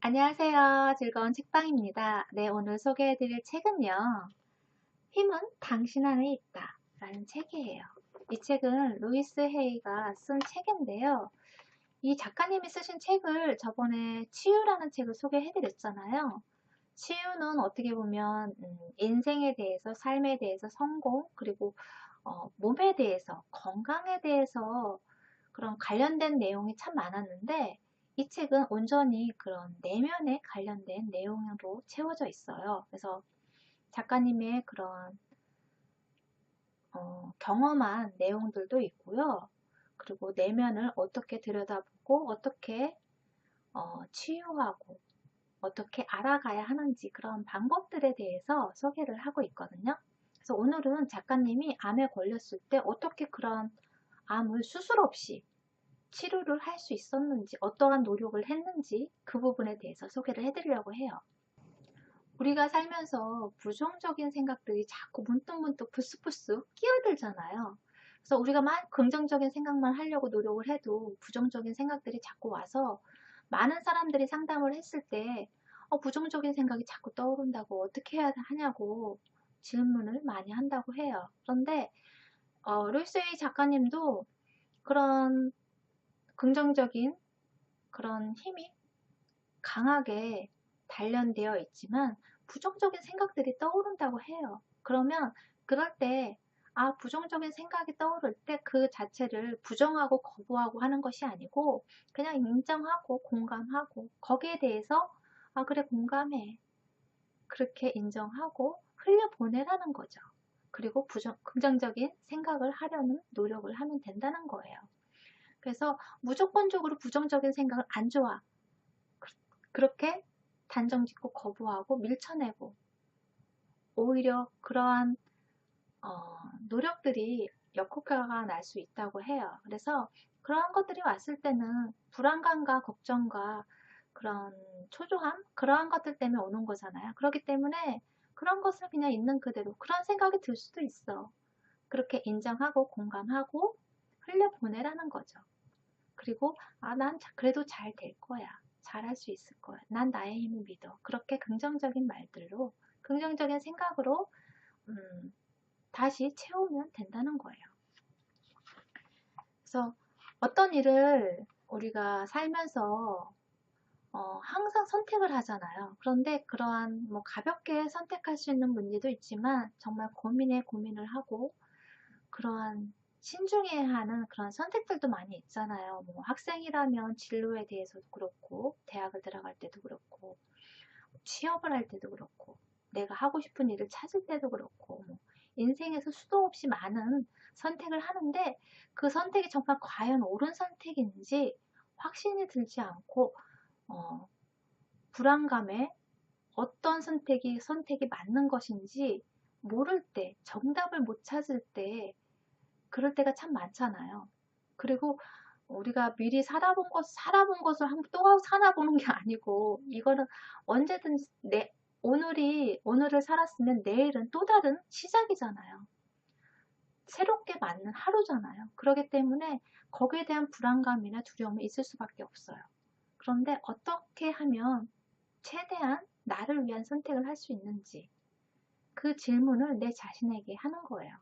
안녕하세요. 즐거운 책방입니다. 네, 오늘 소개해드릴 책은요. 힘은 당신 안에 있다 라는 책이에요. 이 책은 루이스 헤이가 쓴 책인데요. 이 작가님이 쓰신 책을 저번에 치유라는 책을 소개해드렸잖아요. 치유는 어떻게 보면 인생에 대해서, 삶에 대해서, 성공, 그리고 몸에 대해서, 건강에 대해서 그런 관련된 내용이 참 많았는데 이 책은 온전히 그런 내면에 관련된 내용으로 채워져 있어요. 그래서 작가님의 그런 경험한 내용들도 있고요. 그리고 내면을 어떻게 들여다보고 어떻게 치유하고 어떻게 알아가야 하는지 그런 방법들에 대해서 소개를 하고 있거든요. 그래서 오늘은 작가님이 암에 걸렸을 때 어떻게 그런 암을 수술 없이 치료를 할 수 있었는지, 어떠한 노력을 했는지 그 부분에 대해서 소개를 해드리려고 해요. 우리가 살면서 부정적인 생각들이 자꾸 문득문득 부스부스 끼어들잖아요. 그래서 우리가 막 긍정적인 생각만 하려고 노력을 해도 부정적인 생각들이 자꾸 와서 많은 사람들이 상담을 했을 때 부정적인 생각이 자꾸 떠오른다고 어떻게 해야 하냐고 질문을 많이 한다고 해요. 그런데 루이스웨이 작가님도 그런 긍정적인 그런 힘이 강하게 단련되어 있지만 부정적인 생각들이 떠오른다고 해요. 그러면 그럴 때 부정적인 생각이 떠오를 때 그 자체를 부정하고 거부하고 하는 것이 아니고 그냥 인정하고 공감하고 거기에 대해서 그래 공감해 그렇게 인정하고 흘려보내라는 거죠. 그리고 긍정적인 생각을 하려는 노력을 하면 된다는 거예요. 그래서 무조건적으로 부정적인 생각을 안 좋아. 그렇게 단정짓고 거부하고 밀쳐내고 오히려 그러한 노력들이 역효과가 날 수 있다고 해요. 그래서 그러한 것들이 왔을 때는 불안감과 걱정과 그런 초조함 그러한 것들 때문에 오는 거잖아요. 그렇기 때문에 그런 것을 그냥 있는 그대로 그런 생각이 들 수도 있어. 그렇게 인정하고 공감하고 흘려보내라는 거죠. 그리고 난 그래도 잘 될 거야. 잘할 수 있을 거야. 난 나의 힘을 믿어. 그렇게 긍정적인 말들로 긍정적인 생각으로 다시 채우면 된다는 거예요. 그래서 어떤 일을 우리가 살면서 항상 선택을 하잖아요. 그런데 그러한 뭐 가볍게 선택할 수 있는 문제도 있지만 정말 고민을 하고 그러한 신중해야 하는 그런 선택들도 많이 있잖아요. 뭐 학생이라면 진로에 대해서도 그렇고, 대학을 들어갈 때도 그렇고, 취업을 할 때도 그렇고, 내가 하고 싶은 일을 찾을 때도 그렇고, 뭐 인생에서 수도 없이 많은 선택을 하는데 그 선택이 정말 과연 옳은 선택인지 확신이 들지 않고 불안감에 어떤 선택이 맞는 것인지 모를 때, 정답을 못 찾을 때 그럴 때가 참 많잖아요. 그리고 우리가 미리 살아본 것을 또 살아보는 게 아니고, 이거는 언제든 오늘을 살았으면 내일은 또 다른 시작이잖아요. 새롭게 맞는 하루잖아요. 그렇기 때문에 거기에 대한 불안감이나 두려움이 있을 수밖에 없어요. 그런데 어떻게 하면 최대한 나를 위한 선택을 할 수 있는지, 그 질문을 내 자신에게 하는 거예요.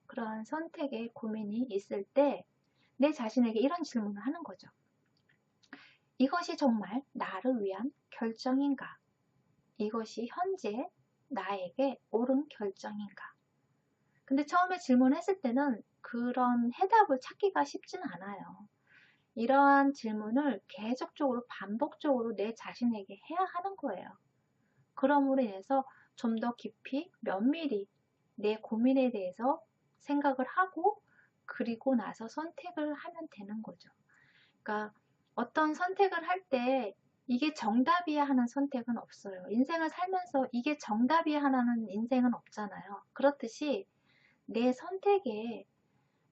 그러한 선택에 고민이 있을 때 내 자신에게 이런 질문을 하는 거죠. 이것이 정말 나를 위한 결정인가? 이것이 현재 나에게 옳은 결정인가? 근데 처음에 질문했을 때는 그런 해답을 찾기가 쉽진 않아요. 이러한 질문을 계속적으로 반복적으로 내 자신에게 해야 하는 거예요. 그럼으로 인해서 좀 더 깊이 면밀히 내 고민에 대해서 생각을 하고 그리고 나서 선택을 하면 되는 거죠. 그러니까 어떤 선택을 할 때 이게 정답이야 하는 선택은 없어요. 인생을 살면서 이게 정답이야 하는 인생은 없잖아요. 그렇듯이 내 선택에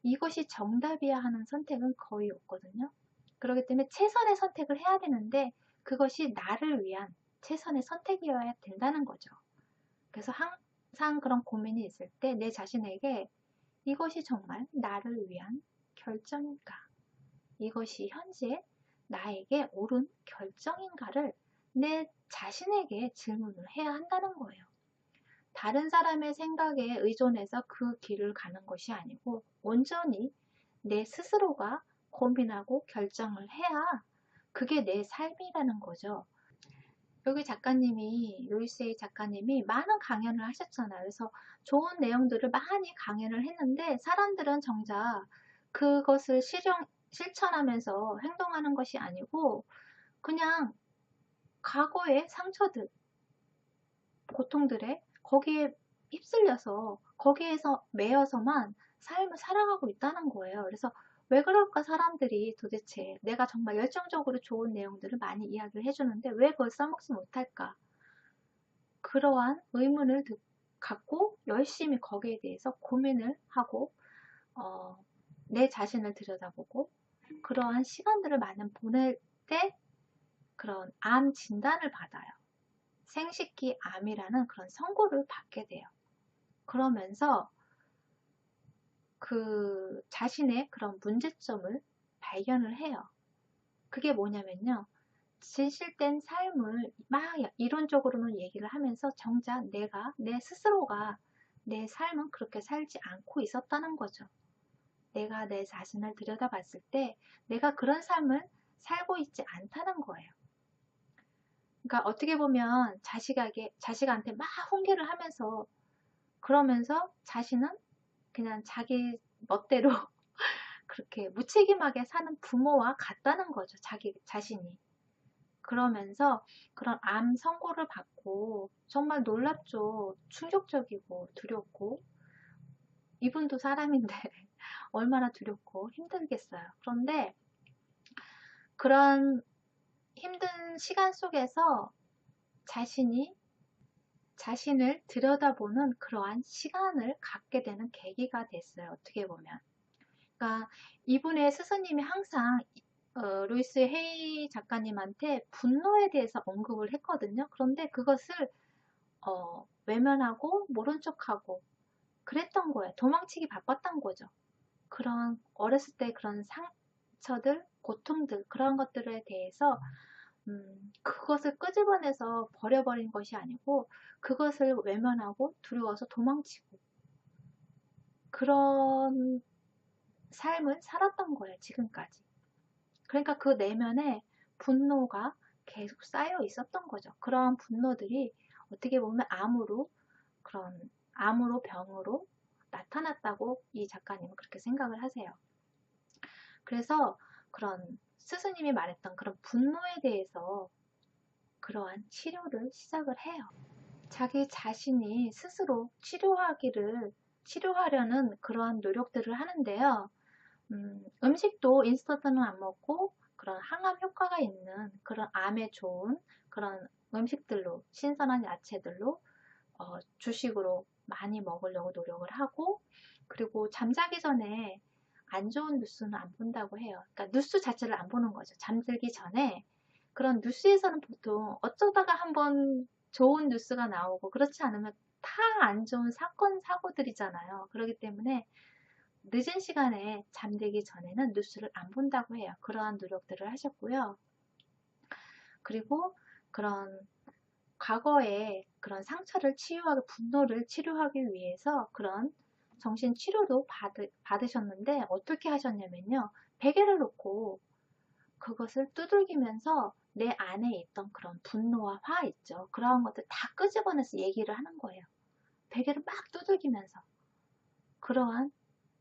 이것이 정답이야 하는 선택은 거의 없거든요. 그렇기 때문에 최선의 선택을 해야 되는데 그것이 나를 위한 최선의 선택이어야 된다는 거죠. 그래서 항상 그런 고민이 있을 때 내 자신에게 이것이 정말 나를 위한 결정인가? 이것이 현재 나에게 옳은 결정인가를 내 자신에게 질문을 해야 한다는 거예요. 다른 사람의 생각에 의존해서 그 길을 가는 것이 아니고 온전히 내 스스로가 고민하고 결정을 해야 그게 내 삶이라는 거죠. 여기 작가님이, 루이스 A 작가님이 많은 강연을 하셨잖아요. 그래서 좋은 내용들을 많이 강연을 했는데 사람들은 정작 그것을 실천하면서 행동하는 것이 아니고 그냥 과거의 상처들, 고통들에 거기에 휩쓸려서 거기에서 매여서만 삶을 살아가고 있다는 거예요. 그래서 왜 그럴까 사람들이 도대체 내가 정말 열정적으로 좋은 내용들을 많이 이야기를 해주는데 왜 그걸 써먹지 못할까? 그러한 의문을 갖고 열심히 거기에 대해서 고민을 하고 내 자신을 들여다보고 그러한 시간들을 많이 보낼 때 그런 암 진단을 받아요. 생식기 암이라는 그런 선고를 받게 돼요. 그러면서 그 자신의 그런 문제점을 발견을 해요. 그게 뭐냐면요. 진실된 삶을 막 이론적으로는 얘기를 하면서 정작 내 스스로가 내 삶은 그렇게 살지 않고 있었다는 거죠. 내가 내 자신을 들여다봤을 때 내가 그런 삶을 살고 있지 않다는 거예요. 그러니까 어떻게 보면 자식한테 막 훈계를 하면서 그러면서 자신은 그냥 자기 멋대로 그렇게 무책임하게 사는 부모와 같다는 거죠. 자기 자신이. 그러면서 그런 암 선고를 받고 정말 놀랍죠. 충격적이고 두렵고 이분도 사람인데 얼마나 두렵고 힘들겠어요. 그런데 그런 힘든 시간 속에서 자신을 들여다보는 그러한 시간을 갖게 되는 계기가 됐어요. 어떻게 보면. 그러니까 이분의 스승님이 항상 루이스 헤이 작가님한테 분노에 대해서 언급을 했거든요. 그런데 그것을 외면하고 모른 척하고 그랬던 거예요. 도망치기 바빴던 거죠. 그런 어렸을 때 그런 상처들, 고통들 그런 것들에 대해서 그것을 끄집어내서 버려버린 것이 아니고 그것을 외면하고 두려워서 도망치고 그런 삶을 살았던 거예요. 지금까지. 그러니까 그 내면에 분노가 계속 쌓여 있었던 거죠. 그러한 분노들이 어떻게 보면 암으로 병으로 나타났다고 이 작가님은 그렇게 생각을 하세요. 그래서 그런 스스님이 말했던 그런 분노에 대해서 그러한 치료를 시작을 해요. 자기 자신이 스스로 치료하려는 그러한 노력들을 하는데요. 음식도 인스턴트는 안 먹고 그런 항암 효과가 있는 그런 암에 좋은 그런 음식들로 신선한 야채들로 주식으로 많이 먹으려고 노력을 하고 그리고 잠자기 전에 안 좋은 뉴스는 안 본다고 해요. 그러니까 뉴스 자체를 안 보는 거죠. 잠들기 전에 그런 뉴스에서는 보통 어쩌다가 한번 좋은 뉴스가 나오고 그렇지 않으면 다 안 좋은 사건, 사고들이잖아요. 그렇기 때문에 늦은 시간에 잠들기 전에는 뉴스를 안 본다고 해요. 그러한 노력들을 하셨고요. 그리고 그런 과거에 그런 상처를 치유하고 분노를 치료하기 위해서 그런 정신치료도 받으셨는데 어떻게 하셨냐면요. 베개를 놓고 그것을 두들기면서 내 안에 있던 그런 분노와 화 있죠. 그런 것들 다 끄집어내서 얘기를 하는 거예요. 베개를 막 두들기면서 그러한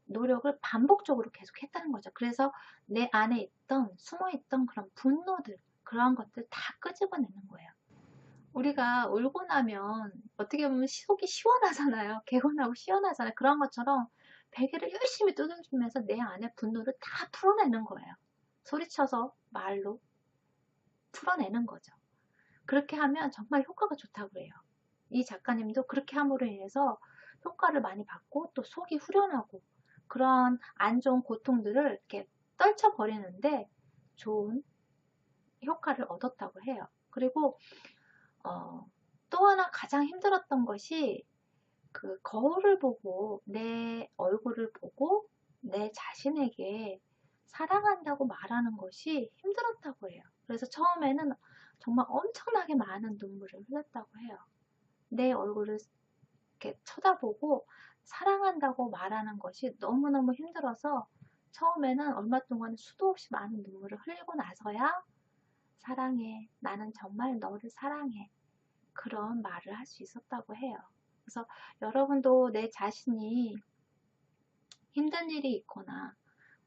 노력을 반복적으로 계속 했다는 거죠. 그래서 내 안에 숨어있던 그런 분노들, 그런 것들 다 끄집어내는 거예요. 우리가 울고 나면 어떻게 보면 속이 시원하잖아요. 개운하고 시원하잖아요. 그런 것처럼 베개를 열심히 두들기면서 내 안에 분노를 다 풀어내는 거예요. 소리쳐서 말로 풀어내는 거죠. 그렇게 하면 정말 효과가 좋다고 해요. 이 작가님도 그렇게 함으로 인해서 효과를 많이 받고 또 속이 후련하고 그런 안 좋은 고통들을 이렇게 떨쳐버리는데 좋은 효과를 얻었다고 해요. 그리고 또 하나 가장 힘들었던 것이 그 거울을 보고 내 얼굴을 보고 내 자신에게 사랑한다고 말하는 것이 힘들었다고 해요. 그래서 처음에는 정말 엄청나게 많은 눈물을 흘렸다고 해요. 내 얼굴을 이렇게 쳐다보고 사랑한다고 말하는 것이 너무너무 힘들어서 처음에는 얼마 동안 수도 없이 많은 눈물을 흘리고 나서야 사랑해, 나는 정말 너를 사랑해, 그런 말을 할 수 있었다고 해요. 그래서 여러분도 내 자신이 힘든 일이 있거나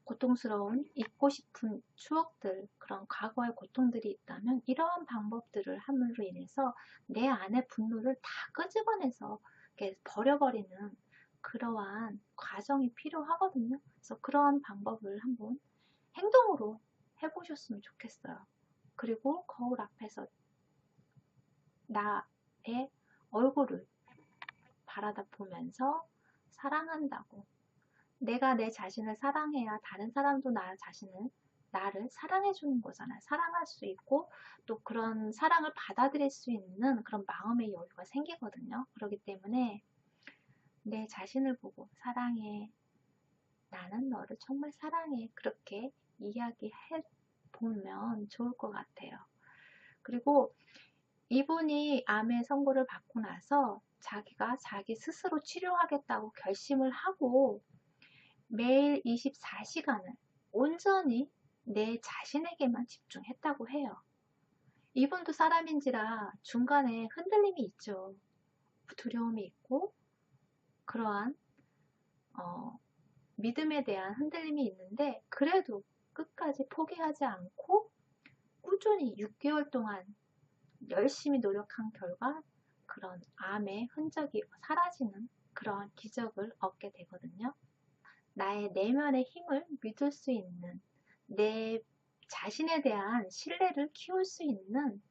고통스러운 잊고 싶은 추억들, 그런 과거의 고통들이 있다면 이러한 방법들을 함으로 인해서 내 안의 분노를 다 끄집어내서 이렇게 버려버리는 그러한 과정이 필요하거든요. 그래서 그러한 방법을 한번 행동으로 해보셨으면 좋겠어요. 그리고 거울 앞에서 나의 얼굴을 바라다 보면서 사랑한다고, 내가 내 자신을 사랑해야 다른 사람도 나를 사랑해 주는 거잖아요. 사랑할 수 있고 또 그런 사랑을 받아들일 수 있는 그런 마음의 여유가 생기거든요. 그렇기 때문에 내 자신을 보고 사랑해, 나는 너를 정말 사랑해, 그렇게 이야기해 보면 좋을 것 같아요. 그리고 이분이 암의 선고를 받고 나서 자기가 자기 스스로 치료하겠다고 결심을 하고 매일 24시간을 온전히 내 자신에게만 집중했다고 해요. 이분도 사람인지라 중간에 흔들림이 있죠. 두려움이 있고 그러한 믿음에 대한 흔들림이 있는데 그래도 끝까지 포기하지 않고 꾸준히 6개월 동안 열심히 노력한 결과 그런 암의 흔적이 사라지는 그러한 기적을 얻게 되거든요. 나의 내면의 힘을 믿을 수 있는, 내 자신에 대한 신뢰를 키울 수 있는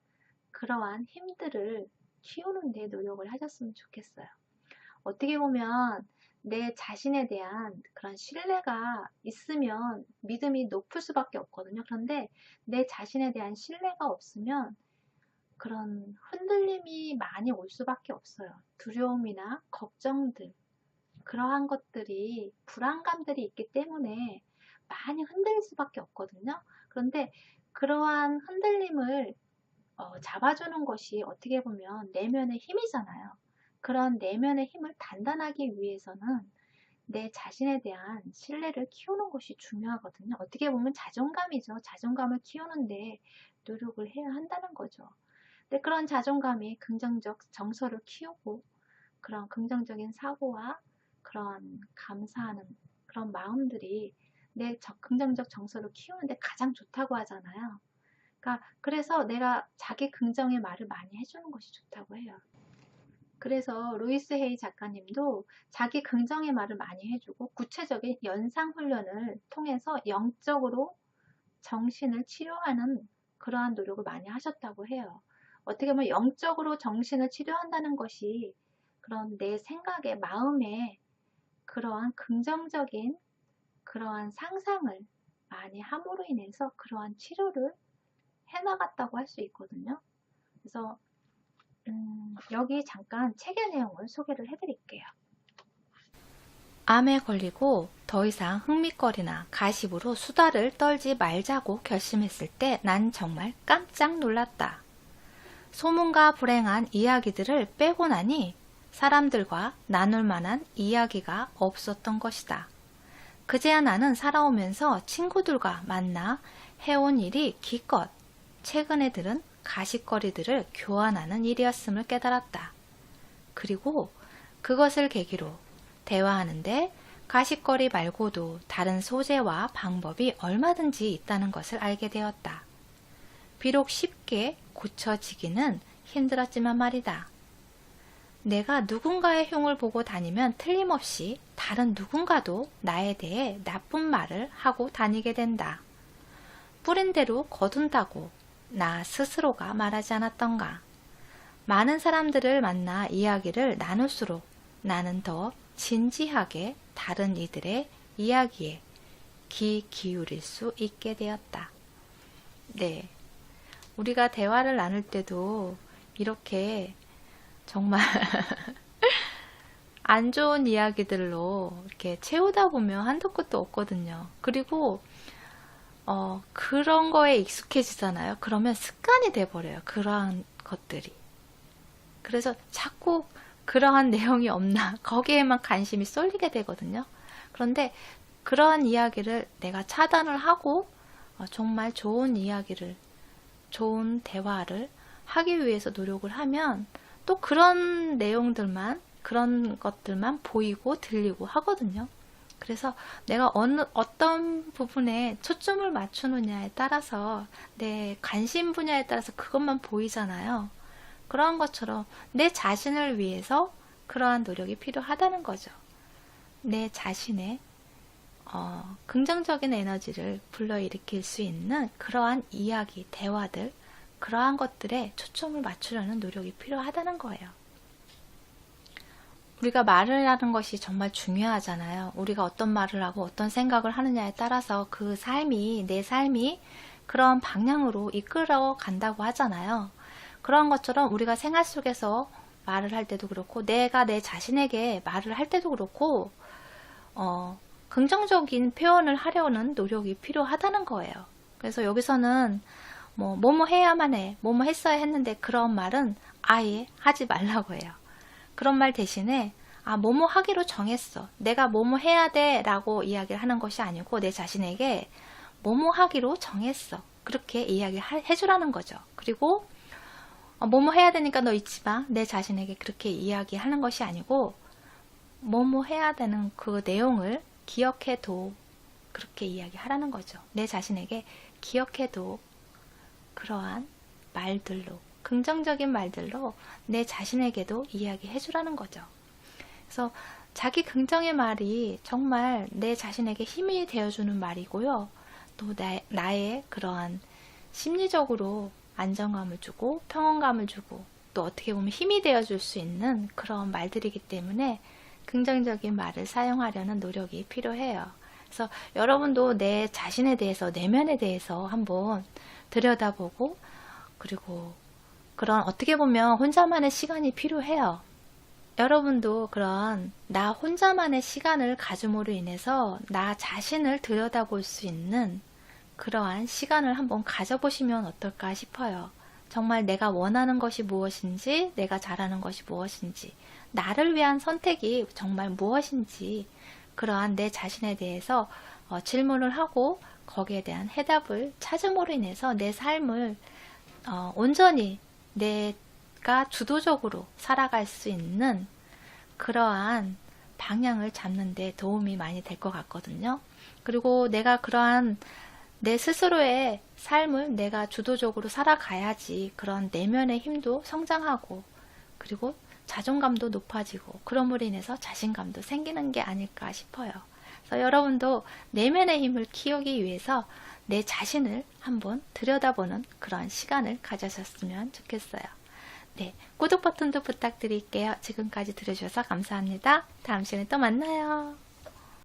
그러한 힘들을 키우는 데 노력을 하셨으면 좋겠어요. 어떻게 보면 내 자신에 대한 그런 신뢰가 있으면 믿음이 높을 수밖에 없거든요. 그런데 내 자신에 대한 신뢰가 없으면 그런 흔들림이 많이 올 수밖에 없어요. 두려움이나 걱정들, 그러한 것들이, 불안감들이 있기 때문에 많이 흔들릴 수밖에 없거든요. 그런데 그러한 흔들림을 잡아주는 것이 어떻게 보면 내면의 힘이잖아요. 그런 내면의 힘을 단단하기 위해서는 내 자신에 대한 신뢰를 키우는 것이 중요하거든요. 어떻게 보면 자존감이죠. 자존감을 키우는데 노력을 해야 한다는 거죠. 근데 그런 자존감이 긍정적 정서를 키우고 그런 긍정적인 사고와 그런 감사하는 그런 마음들이 내 긍정적 정서를 키우는데 가장 좋다고 하잖아요. 그러니까 그래서 내가 자기 긍정의 말을 많이 해주는 것이 좋다고 해요. 그래서 루이스 헤이 작가님도 자기 긍정의 말을 많이 해주고 구체적인 연상 훈련을 통해서 영적으로 정신을 치료하는 그러한 노력을 많이 하셨다고 해요. 어떻게 보면 영적으로 정신을 치료한다는 것이 그런 내 생각에, 마음에 그러한 긍정적인 그러한 상상을 많이 함으로 인해서 그러한 치료를 해나갔다고 할 수 있거든요. 그래서 여기 잠깐 책의 내용을 소개를 해드릴게요. 암에 걸리고 더 이상 흥미거리나 가십으로 수다를 떨지 말자고 결심했을 때 난 정말 깜짝 놀랐다. 소문과 불행한 이야기들을 빼고 나니 사람들과 나눌 만한 이야기가 없었던 것이다. 그제야 나는 살아오면서 친구들과 만나 해온 일이 기껏 최근에 들은 가십거리들을 교환하는 일이었음을 깨달았다. 그리고 그것을 계기로 대화하는데 가십거리 말고도 다른 소재와 방법이 얼마든지 있다는 것을 알게 되었다. 비록 쉽게 고쳐지기는 힘들었지만 말이다. 내가 누군가의 흉을 보고 다니면 틀림없이 다른 누군가도 나에 대해 나쁜 말을 하고 다니게 된다. 뿌린 대로 거둔다고 나 스스로가 말하지 않았던가. 많은 사람들을 만나 이야기를 나눌수록 나는 더 진지하게 다른 이들의 이야기에 귀 기울일 수 있게 되었다. 네. 우리가 대화를 나눌 때도 이렇게 정말 안 좋은 이야기들로 이렇게 채우다 보면 한도 끝도 없거든요. 그리고 그런 거에 익숙해지잖아요. 그러면 습관이 돼버려요. 그러한 것들이. 그래서 자꾸 그러한 내용이 없나 거기에만 관심이 쏠리게 되거든요. 그런데 그러한 이야기를 내가 차단을 하고 정말 좋은 이야기를, 좋은 대화를 하기 위해서 노력을 하면 또 그런 내용들만, 그런 것들만 보이고 들리고 하거든요. 그래서 내가 어떤 부분에 초점을 맞추느냐에 따라서, 내 관심 분야에 따라서 그것만 보이잖아요. 그런 것처럼 내 자신을 위해서 그러한 노력이 필요하다는 거죠. 내 자신의 긍정적인 에너지를 불러일으킬 수 있는 그러한 이야기, 대화들, 그러한 것들에 초점을 맞추려는 노력이 필요하다는 거예요. 우리가 말을 하는 것이 정말 중요하잖아요. 우리가 어떤 말을 하고 어떤 생각을 하느냐에 따라서 그 삶이, 내 삶이 그런 방향으로 이끌어 간다고 하잖아요. 그런 것처럼 우리가 생활 속에서 말을 할 때도 그렇고, 내가 내 자신에게 말을 할 때도 그렇고, 긍정적인 표현을 하려는 노력이 필요하다는 거예요. 그래서 여기서는 뭐뭐 해야만 해, 뭐뭐 했어야 했는데 그런 말은 아예 하지 말라고 해요. 그런 말 대신에 뭐뭐 하기로 정했어. 내가 뭐뭐 해야 돼 라고 이야기를 하는 것이 아니고 내 자신에게 뭐뭐 하기로 정했어. 그렇게 이야기를 해주라는 거죠. 그리고 뭐뭐 해야 되니까 너 잊지 마. 내 자신에게 그렇게 이야기하는 것이 아니고 뭐뭐 해야 되는 그 내용을 기억해도, 그렇게 이야기하라는 거죠. 내 자신에게 기억해도 그러한 말들로, 긍정적인 말들로 내 자신에게도 이야기해 주라는 거죠. 그래서 자기 긍정의 말이 정말 내 자신에게 힘이 되어주는 말이고요. 또 나의 그러한 심리적으로 안정감을 주고 평온감을 주고 또 어떻게 보면 힘이 되어줄 수 있는 그런 말들이기 때문에 긍정적인 말을 사용하려는 노력이 필요해요. 그래서 여러분도 내 자신에 대해서, 내면에 대해서 한번 들여다보고, 그리고 그런 어떻게 보면 혼자만의 시간이 필요해요. 여러분도 그런 나 혼자만의 시간을 가짐으로 인해서 나 자신을 들여다볼 수 있는 그러한 시간을 한번 가져보시면 어떨까 싶어요. 정말 내가 원하는 것이 무엇인지, 내가 잘하는 것이 무엇인지, 나를 위한 선택이 정말 무엇인지, 그러한 내 자신에 대해서 질문을 하고 거기에 대한 해답을 찾음으로 인해서 내 삶을 온전히 내가 주도적으로 살아갈 수 있는 그러한 방향을 잡는 데 도움이 많이 될 것 같거든요. 그리고 내가 그러한 내 스스로의 삶을 내가 주도적으로 살아가야지 그런 내면의 힘도 성장하고, 그리고 자존감도 높아지고, 그럼으로 인해서 자신감도 생기는 게 아닐까 싶어요. 그래서 여러분도 내면의 힘을 키우기 위해서 내 자신을 한번 들여다보는 그런 시간을 가져셨으면 좋겠어요. 네, 구독 버튼도 부탁드릴게요. 지금까지 들어주셔서 감사합니다. 다음 시간에 또 만나요.